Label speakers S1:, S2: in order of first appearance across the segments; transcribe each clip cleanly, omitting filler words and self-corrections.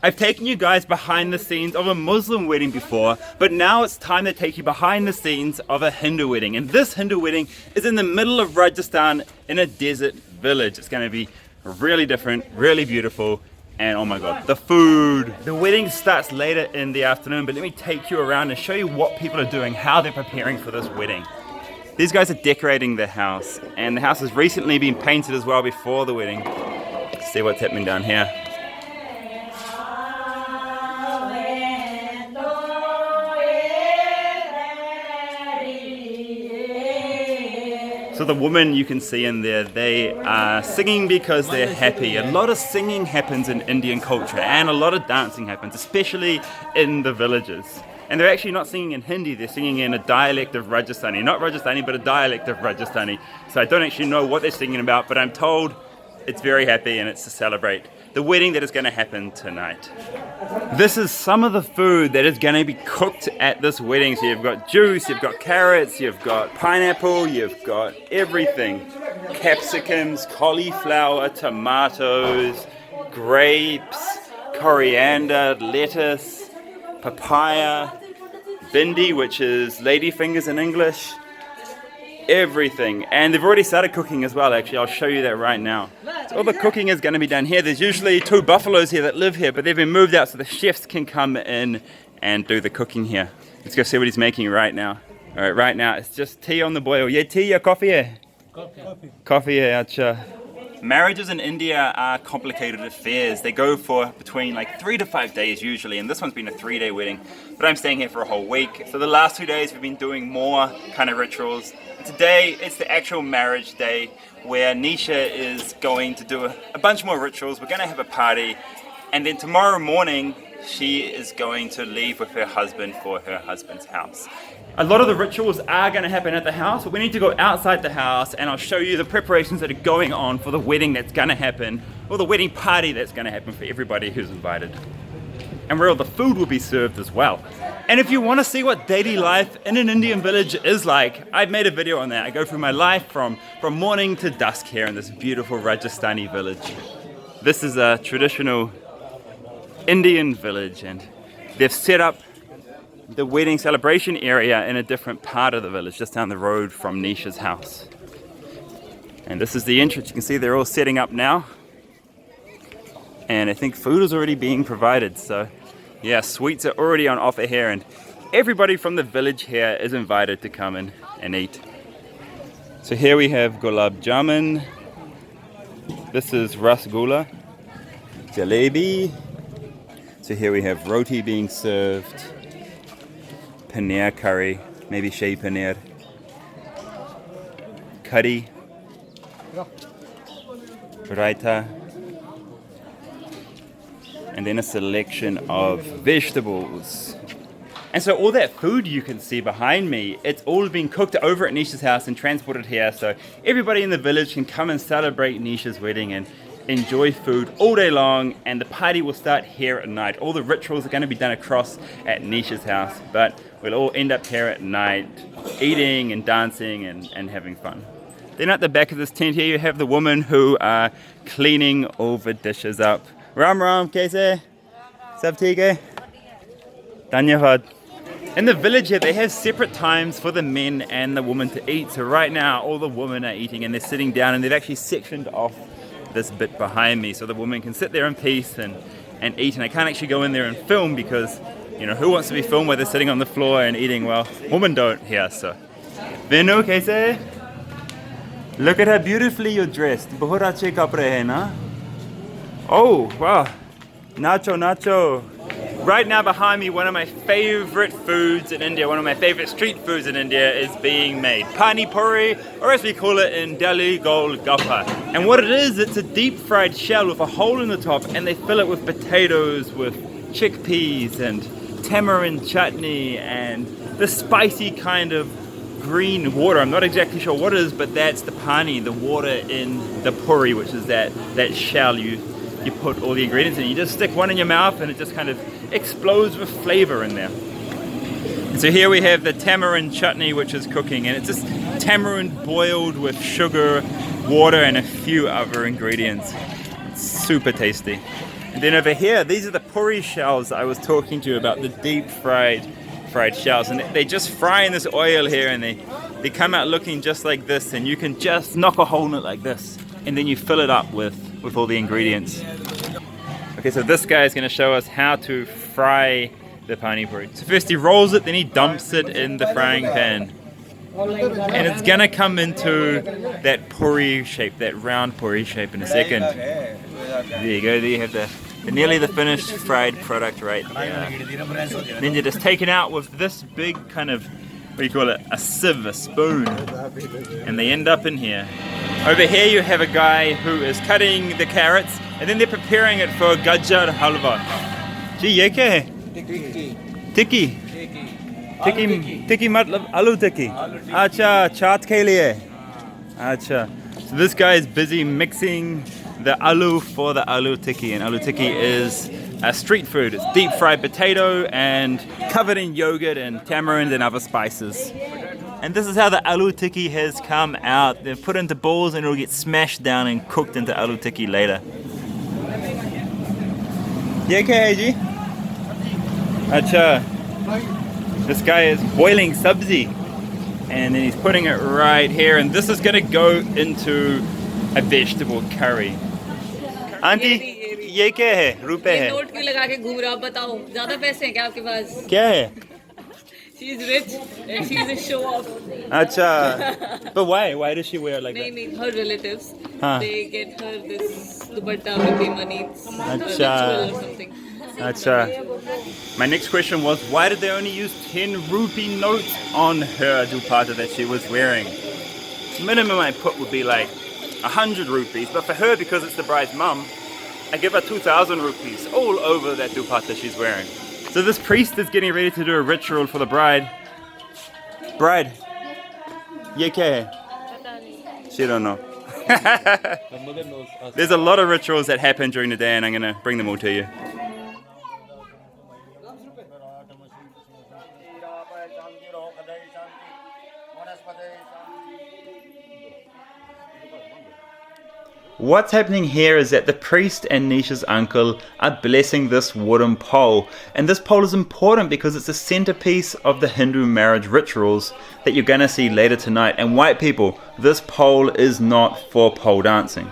S1: I've taken you guys behind the scenes of a Muslim wedding before, but now it's time to take you behind the scenes of a Hindu wedding. And this Hindu wedding is in the middle of Rajasthan in a desert village. It's going to be really different, really beautiful, and oh my god, the food. The wedding starts later in the afternoon, but let me take you around and show you what people are doing, how they're preparing for this wedding. These guys are decorating the house, and the house has recently been painted as well before the wedding. Let's see what's happening down here. So the women you can see in there, they are singing because they're happy. A lot of singing happens in Indian culture and a lot of dancing happens, especially in the villages. And they're actually not singing in Hindi, they're singing in a dialect of Rajasthani. Not Rajasthani, but a dialect of Rajasthani. So I don't actually know what they're singing about, but I'm told it's very happy and it's to celebrate the wedding that is going to happen tonight. This is some of the food that is going to be cooked at this wedding. So you've got juice, you've got carrots, you've got pineapple, you've got everything. Capsicums, cauliflower, tomatoes, grapes, coriander, lettuce, papaya, bindi, which is ladyfingers in English. Everything. And they've already started cooking as well, actually. I'll show you that right now. So all the cooking is going to be done here. There's usually 2 buffaloes here that live here, but they've been moved out so the chefs can come in and do the cooking here. Let's go see what he's making right now. Alright, right now it's just tea on the boil. Yeah, tea or coffee? Coffee. Coffee, acha. Marriages in India are complicated affairs. They go for between like 3 to 5 days usually, and this one's been a 3-day wedding, but I'm staying here for a whole week. So the last 2 days we've been doing more kind of rituals. Today it's the actual marriage day where Nisha is going to do a bunch more rituals. We're going to have a party, and then tomorrow morning she is going to leave with her husband for her husband's house. A lot of the rituals are going to happen at the house, but we need to go outside the house and I'll show you the preparations that are going on for the wedding that's going to happen, or the wedding party that's going to happen for everybody who's invited. And where all the food will be served as well. And if you want to see what daily life in an Indian village is like, I've made a video on that. I go through my life from morning to dusk here in this beautiful Rajasthani village. This is a traditional Indian village, and they've set up the wedding celebration area in a different part of the village, just down the road from Nisha's house. And this is the entrance. You can see they're all setting up now. And I think food is already being provided. So yeah, sweets are already on offer here, and everybody from the village here is invited to come in and eat. So here we have gulab jamun. This is rasgulla, jalebi. So here we have roti being served, paneer curry, maybe shahi paneer, curry, raita, and then a selection of vegetables. And so all that food you can see behind me, it's all been cooked over at Nisha's house and transported here, so everybody in the village can come and celebrate Nisha's wedding and enjoy food all day long, and the party will start here at night. All the rituals are going to be done across at Nisha's house, but we'll all end up here at night eating and dancing and having fun. Then at the back of this tent here you have the women who are cleaning all the dishes up. Ram Ram, kaise? Sab theek hai? Dhanyavad. In the village here, they have separate times for the men and the women to eat. So right now, all the women are eating and they're sitting down, and they've actually sectioned off this bit behind me so the women can sit there in peace and eat. And I can't actually go in there and film because, you know, who wants to be filmed where they're sitting on the floor and eating? Well, women don't here, so. Venu, kaise? Look at how beautifully you're dressed. Bahut achhe kapde hai na? Oh, wow. Nacho, nacho. Right now behind me, one of my favorite foods in India, one of my favorite street foods in India is being made. Pani Puri, or as we call it in Delhi, Gol Gappa. And what it is, it's a deep fried shell with a hole in the top, and they fill it with potatoes, with chickpeas and tamarind chutney and this spicy kind of green water. I'm not exactly sure what it is, but that's the pani, the water in the puri, which is that shell you put all the ingredients in. You just stick one in your mouth and it just kind of explodes with flavor in there. And so here we have the tamarind chutney, which is cooking, and it's just tamarind boiled with sugar, water, and a few other ingredients. It's super tasty. And then over here, these are the puri shells I was talking to you about, the deep fried shells. And they just fry in this oil here, and they come out looking just like this, and you can just knock a hole in it like this. And then you fill it up with all the ingredients. Okay, so this guy is going to show us how to fry the Pani Puri. So first he rolls it, then he dumps it in the frying pan. And it's going to come into that puri shape, that round puri shape in a second. There you go, there you have the nearly the finished fried product right there. Then you just take it out with this big kind of, what do you call it, a sieve, a spoon. And they end up in here. Over here you have a guy who is cutting the carrots, and then they're preparing it for gajar halwa. Gee, ye kya hai? Tikki. Tikki matlab aloo tikki. Acha, chaat ke liye. Acha. So this guy is busy mixing the aloo for the aloo tikki, and aloo tikki is a street food. It's deep fried potato and covered in yogurt and tamarind and other spices. And this is how the aloo tikki has come out. They're put into balls and it'll get smashed down and cooked into aloo tikki later. Yeah, okay, ji? Acha. This guy is boiling sabzi, and then he's putting it right here, and this is going to go into a vegetable curry. Auntie, ये क्या है? रुपए है?
S2: Note क्यों लगा के घूम रहा हो? बताओ, ज़्यादा पैसे हैं क्या आपके पास?
S1: क्या है?
S2: She is rich and she is a show off.
S1: अच्छा. But why? Why does she wear it like that?
S2: नहीं, her relatives.
S1: हाँ.
S2: They get her this dupatta with the money.
S1: अच्छा.
S2: Or something.
S1: Acha. My next question was, why did they only use 10 rupee notes on her dupatta that she was wearing? Minimum I put would be like 100 rupees, but for her, because it's the bride's mum, I give her 2,000 rupees all over that dupatta she's wearing. So this priest is getting ready to do a ritual for the bride. Bride, ye kya hai? She don't know. There's a lot of rituals that happen during the day, and I'm going to bring them all to you. What's happening here is that the priest and Nisha's uncle are blessing this wooden pole, and this pole is important because it's the centerpiece of the Hindu marriage rituals that you're going to see later tonight. And white people, this pole is not for pole dancing.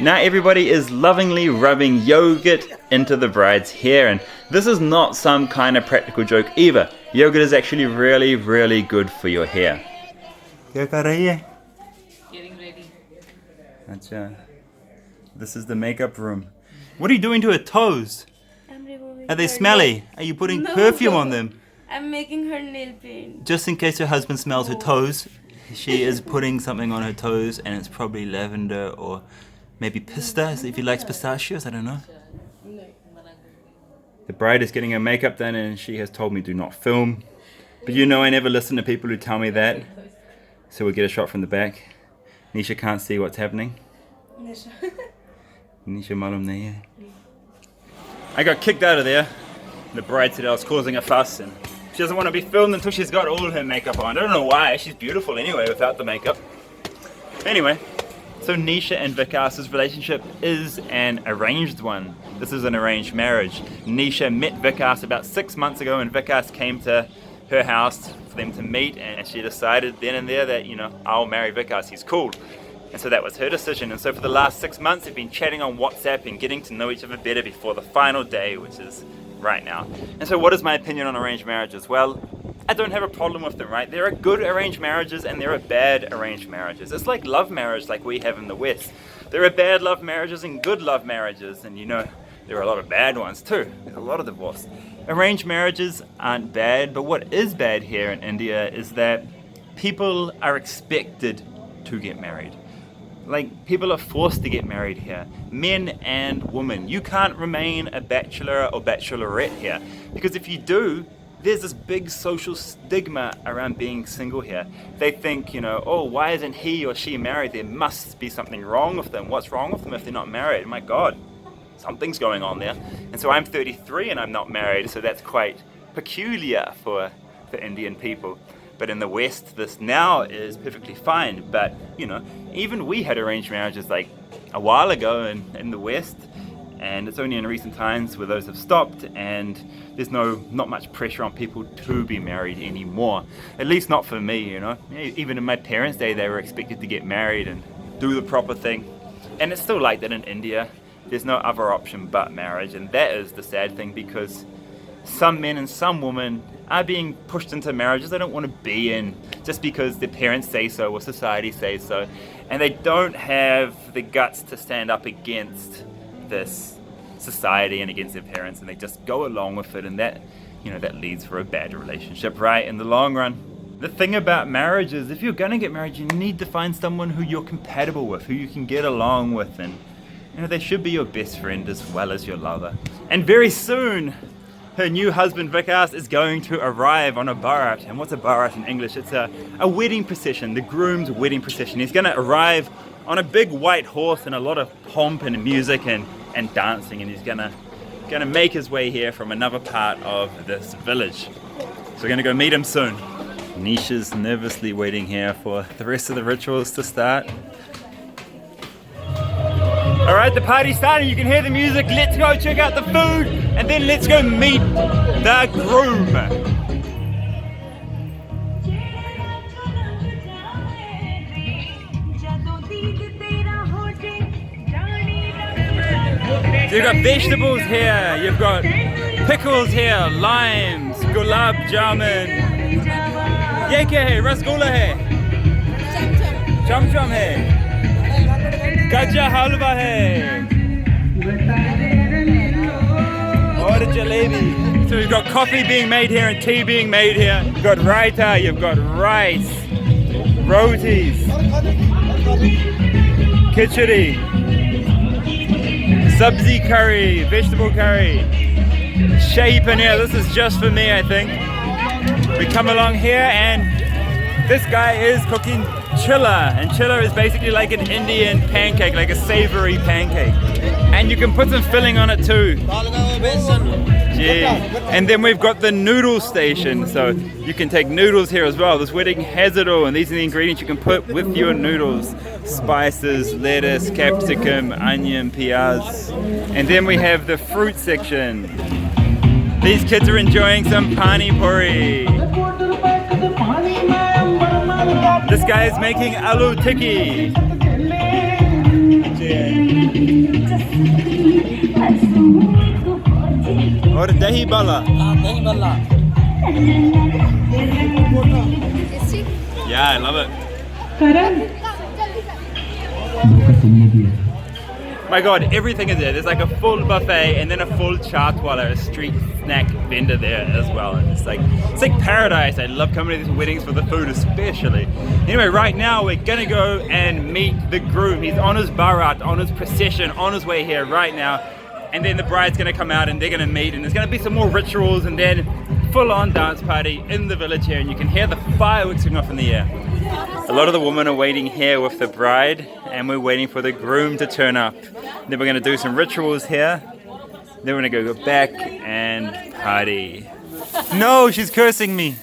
S1: Now everybody is lovingly rubbing yogurt into the bride's hair, and this is not some kind of practical joke either. Yogurt is actually really, really good for your hair.
S2: Getting ready.
S1: Achha. This is the makeup room. What are you doing to her toes?
S3: I'm removing.
S1: Are they smelly? Are you putting perfume on them?
S3: I'm making her nail paint.
S1: Just in case her husband smells her toes, she is putting something on her toes, and it's probably lavender or maybe pista, if he likes pistachios, I don't know. The bride is getting her makeup done, and she has told me do not film. But you know I never listen to people who tell me that. So we'll get a shot from the back. Nisha can't see what's happening. Nisha malum nahi hai. I got kicked out of there. The bride said I was causing a fuss, and she doesn't want to be filmed until she's got all her makeup on. I don't know why, she's beautiful anyway without the makeup. Anyway. So Nisha and Vikas's relationship is an arranged one. This is an arranged marriage. Nisha met Vikas about 6 months ago, and Vikas came to her house for them to meet, and she decided then and there that, you know, I'll marry Vikas, he's cool. And so that was her decision. And so for the last 6 months, they've been chatting on WhatsApp and getting to know each other better before the final day, which is right now. And so what is my opinion on arranged marriages? Well, I don't have a problem with them, right? There are good arranged marriages and there are bad arranged marriages. It's like love marriage like we have in the West. There are bad love marriages and good love marriages, and you know, there are a lot of bad ones too. There's a lot of divorce. Arranged marriages aren't bad, but what is bad here in India is that people are expected to get married. Like, people are forced to get married here, men and women. You can't remain a bachelor or bachelorette here, because if you do, there's this big social stigma around being single here. They think, you know, oh, why isn't he or she married? There must be something wrong with them. What's wrong with them if they're not married? My God. something's going on there. And so I'm 33 and I'm not married, so that's quite peculiar for Indian people. But in the West, this now is perfectly fine. But, you know, even we had arranged marriages like a while ago in the West, and it's only in recent times where those have stopped, and there's not much pressure on people to be married anymore. At least not for me, you know. Even in my parents' day, they were expected to get married and do the proper thing. And it's still like that in India. There's no other option but marriage, and that is the sad thing, because some men and some women are being pushed into marriages they don't want to be in just because their parents say so or society says so, and they don't have the guts to stand up against this society and against their parents, and they just go along with it, and that, you know, that leads for a bad relationship, right, in the long run. The thing about marriage is, if you're going to get married, you need to find someone who you're compatible with, who you can get along with, and, you know, they should be your best friend as well as your lover. And very soon, her new husband Vikas is going to arrive on a barat. And what's a barat in English? It's a wedding procession, the groom's wedding procession. He's going to arrive on a big white horse and a lot of pomp and music and dancing, and he's gonna make his way here from another part of this village. So we're gonna go meet him soon. Nisha's nervously waiting here for the rest of the rituals to start. Alright, the party's starting, you can hear the music. Let's go check out the food, and then let's go meet the groom. So you've got vegetables here, you've got pickles here, limes, gulab jamun. Ye kya hai? Rasgulla hai? Cham cham hai? Gaja halwa hai? Or jalebi. So we've got coffee being made here and tea being made here. You've got raita, you've got rice, rotis, khichdi, sabzi curry, vegetable curry, shahi paneer. This is just for me, I think. We come along here and this guy is cooking chilla, and chilla is basically like an Indian pancake, like a savory pancake. And you can put some filling on it too. Gee. And then we've got the noodle station, so you can take noodles here as well. This wedding has it all, and these are the ingredients you can put with your noodles. Spices, lettuce, capsicum, onion, piyaz. And then we have the fruit section. These kids are enjoying some Pani Puri. This guy is making aloo tikki. Or dahi bala. Yeah, I love it. My god, everything is there. There's like a full buffet and then a full chaatwala, a street snack vendor there as well. And it's like paradise. I love coming to these weddings for the food especially. Anyway, right now we're gonna go and meet the groom. He's on his barat, on his procession, on his way here right now. And then the bride's gonna come out and they're gonna meet, and there's gonna be some more rituals and then full-on dance party in the village here, and you can hear the fireworks going off in the air. A lot of the women are waiting here with the bride, and we're waiting for the groom to turn up. Then we're going to do some rituals here. Then we're going to go back and party. No, she's cursing me.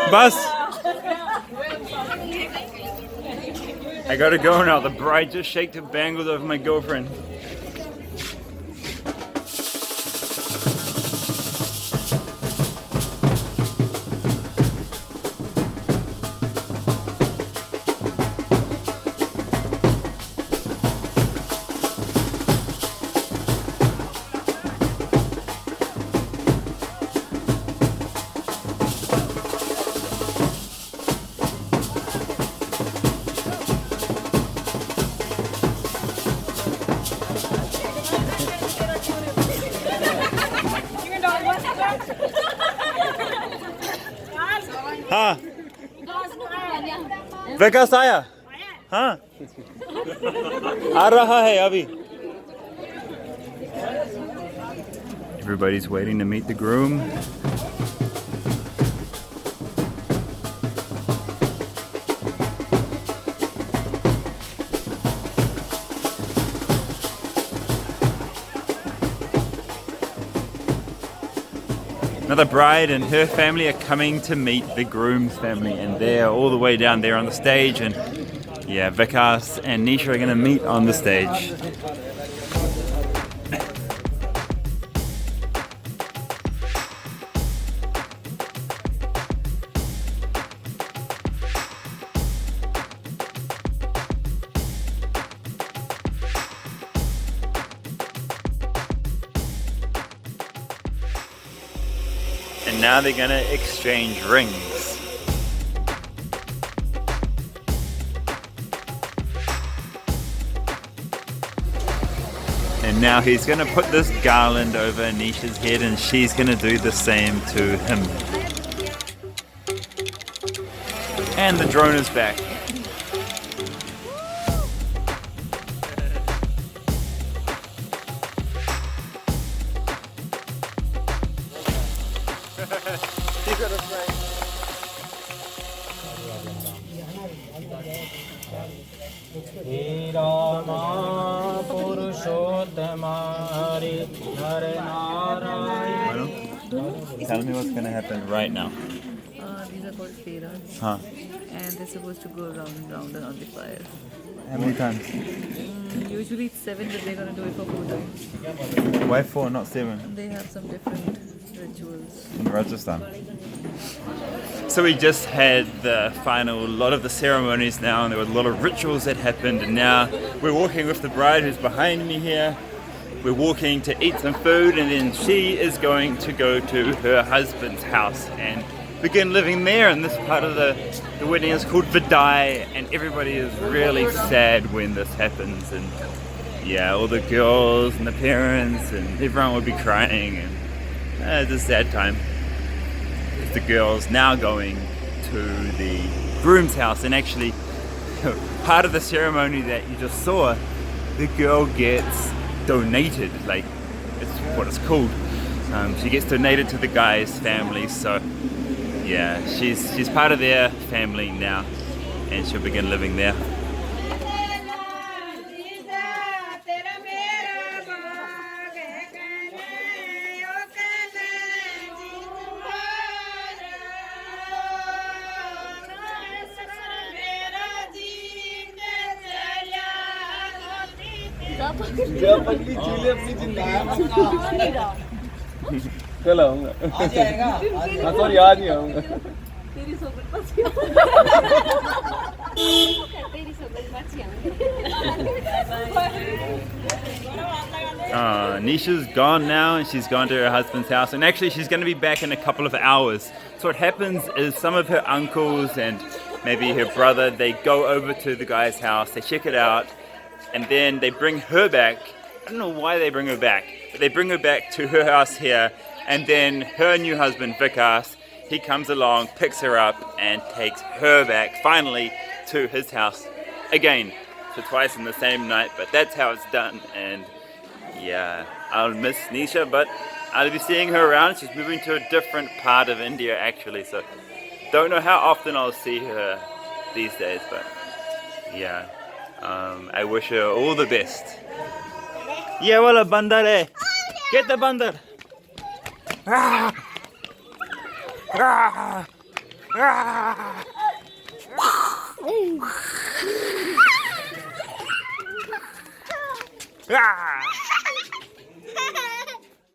S1: Bus. I gotta go now. The bride just shaked her bangles over my girlfriend. हाँ विकास आया हाँ आ रहा है अभी. Everybody's waiting to meet the groom. Another bride and her family are coming to meet the groom's family, and they're all the way down there on the stage. And yeah, Vikas and Nisha are going to meet on the stage. And now they're gonna exchange rings. And now he's gonna put this garland over Nisha's head, and she's gonna do the same to him. And the drone is back. Tell me what's going to happen right now.
S2: These are called feras.
S1: Huh?
S2: And they're supposed to go round and round on the fire.
S1: How many times?
S2: Usually it's 7, but they're going to do it for 4 times.
S1: Why 4, not 7?
S2: They have some different rituals.
S1: In Rajasthan. So we just had the final lot of the ceremonies now, and there were a lot of rituals that happened, and now we're walking with the bride who's behind me here. We're walking to eat some food, and then she is going to go to her husband's house and begin living there. And this part of the wedding is called Vidai, and everybody is really sad when this happens. And yeah, all the girls and the parents and everyone would be crying, and it's a sad time. The girls now going to the groom's house, and actually part of the ceremony that you just saw, the girl gets donated, like it's what it's called. She gets donated to the guy's family, so yeah, she's part of their family now, and she'll begin living there.
S4: कल आऊंगा आज आएगा हाँ sorry आज नहीं आऊंगा
S2: तेरी सोबत
S1: Nisha's gone now, and she's gone to her husband's house, and actually she's going to be back in a couple of hours. So what happens is some of her uncles and maybe her brother, they go over to the guy's house, they check it out, and then they bring her back. I don't know why they bring her back, but they bring her back to her house here, and then her new husband Vikas, he comes along, picks her up, and takes her back finally to his house again. So twice in the same night, but that's how it's done. And yeah, I'll miss Nisha, but I'll be seeing her around. She's moving to a different part of India actually, so don't know how often I'll see her these days, but yeah, I wish her all the best. Yeah, wala bandar hai. Get the bandar. Ah! Ah! Ah! Ah!